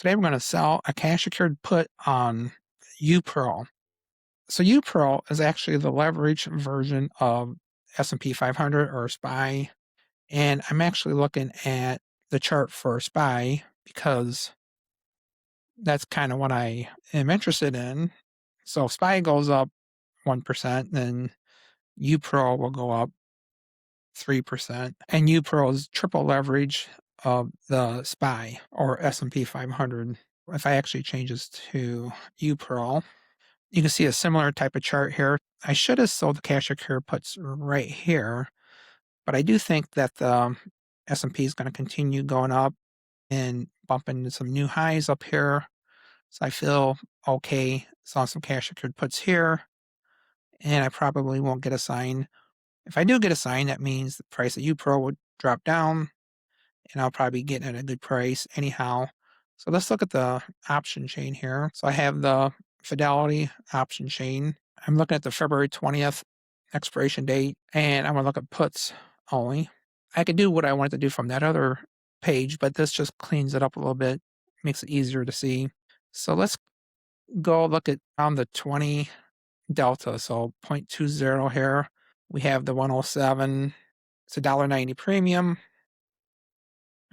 Today we're going to sell a cash secured put on UPRO. So UPRO is actually the leverage version of S&P 500 or SPY. And I'm actually looking at the chart for SPY because that's kind of what I am interested in. So if SPY goes up 1%, then UPRO will go up 3%. And UPRO is triple leverage of the SPY or S&P 500. If I actually change this to UPRO, you can see a similar type of chart here. I should have sold the cash secured puts right here, but I do think that the S&P is going to continue going up and bumping into some new highs up here. So I feel okay selling some cash secured puts here, and I probably won't get a sign. If I do get a sign, that means the price of UPRO would drop down, and I'll probably be getting at a good price anyhow. So let's look at the option chain here. So I have the Fidelity option chain. I'm looking at the February 20th expiration date, and I'm going to look at puts only. I could do what I wanted to do from that other page, but this just cleans it up a little bit, makes it easier to see. So let's go look at on the 20 delta, so 0.20 here. We have the 107. It's $1.90 premium.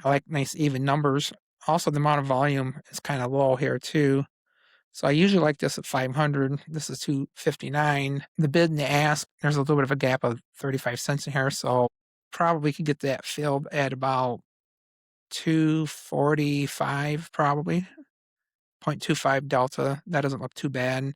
I like nice even numbers. Also, the amount of volume is kind of low here too. So I usually like this at 500. This is 259. The bid and the ask, there's a little bit of a gap of 35 cents in here. So probably could get that filled at about 245, probably 0.25 delta. That doesn't look too bad.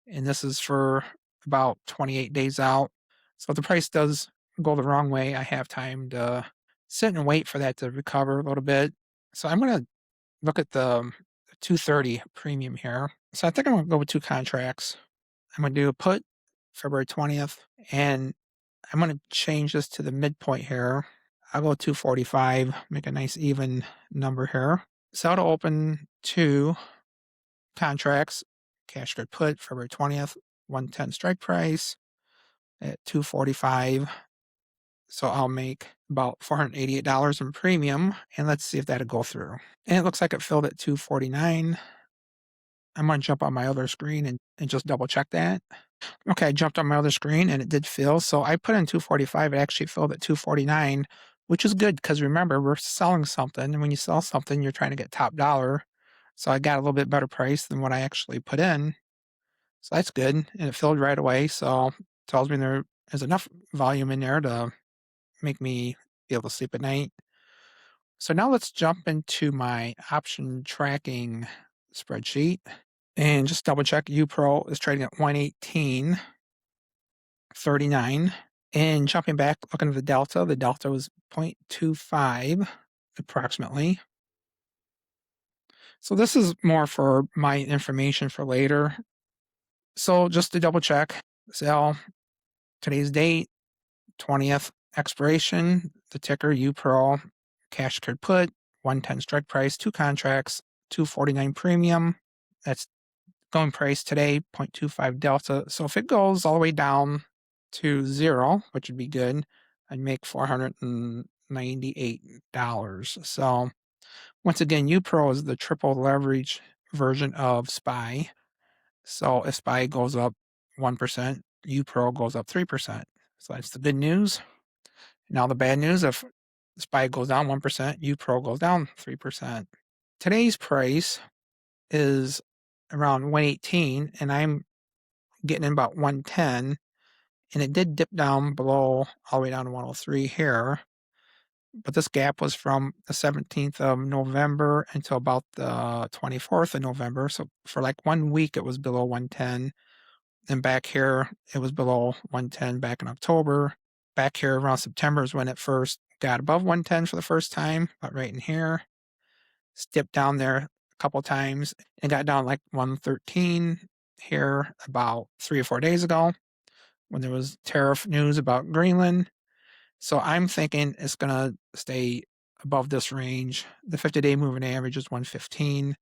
And this is for about 28 days out. So if the price does go the wrong way, I have time to sit and wait for that to recover a little bit. So I'm going to look at the 230 premium here. So I think I'm going to go with two contracts. I'm going to do a put February 20th, and I'm going to change this to the midpoint here. I'll go 245, make a nice even number here. So it'll open two contracts, cash good put February 20th, 110 strike price at 245. So I'll make about $488 in premium, and let's see if that'll go through. And it looks like it filled at 249. I'm going to jump on my other screen and just double check that. Okay, I jumped on my other screen and it did fill. So I put in 245. It actually filled at 249, which is good because remember, we're selling something. And when you sell something, you're trying to get top dollar. So I got a little bit better price than what I actually put in. So that's good. And it filled right away. So it tells me there is enough volume in there to make me be able to sleep at night. So now let's jump into my option tracking spreadsheet and just double check. UPRO is trading at 118.39. And jumping back, looking at the delta was 0.25 approximately. So this is more for my information for later. So just to double check, sell today's date, 20th expiration, the ticker UPRO, cash secured put, 110 strike price, two contracts, 249 premium. That's going price today, 0.25 delta. So if it goes all the way down to zero, which would be good, I'd make $498. So once again, UPRO is the triple leverage version of SPY. So if SPY goes up 1%, UPRO goes up 3%. So that's the good news. Now the bad news, if SPY goes down 1%, UPRO goes down 3%. Today's price is around 118, and I'm getting in about 110, and it did dip down below all the way down to 103 here. But this gap was from the 17th of November until about the 24th of November. So for like 1 week, it was below 110. And back here, it was below 110 back in October. Back here around September is when it first got above 110 for the first time, about right in here. Dipped down there a couple times and got down like 113 here about 3 or 4 days ago when there was tariff news about Greenland. So I'm thinking it's going to stay above this range. The 50-day moving average is 115.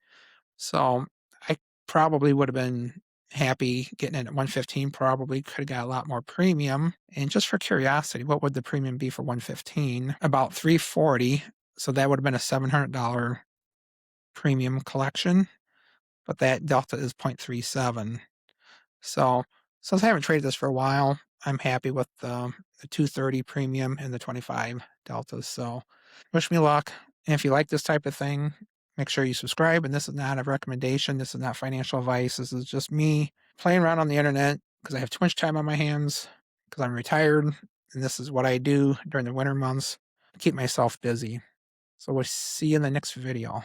So I probably would have been happy getting in at 115, probably could have got a lot more premium. And just for curiosity, what would the premium be for 115? About 340. So that would have been a $700 premium collection, but that delta is 0.37. So since I haven't traded this for a while, I'm happy with the 230 premium and the 25 deltas. So wish me luck. And if you like this type of thing, make sure you subscribe. And this is not a recommendation. This is not financial advice. This is just me playing around on the internet because I have too much time on my hands because I'm retired. And this is what I do during the winter months to keep myself busy. So we'll see you in the next video.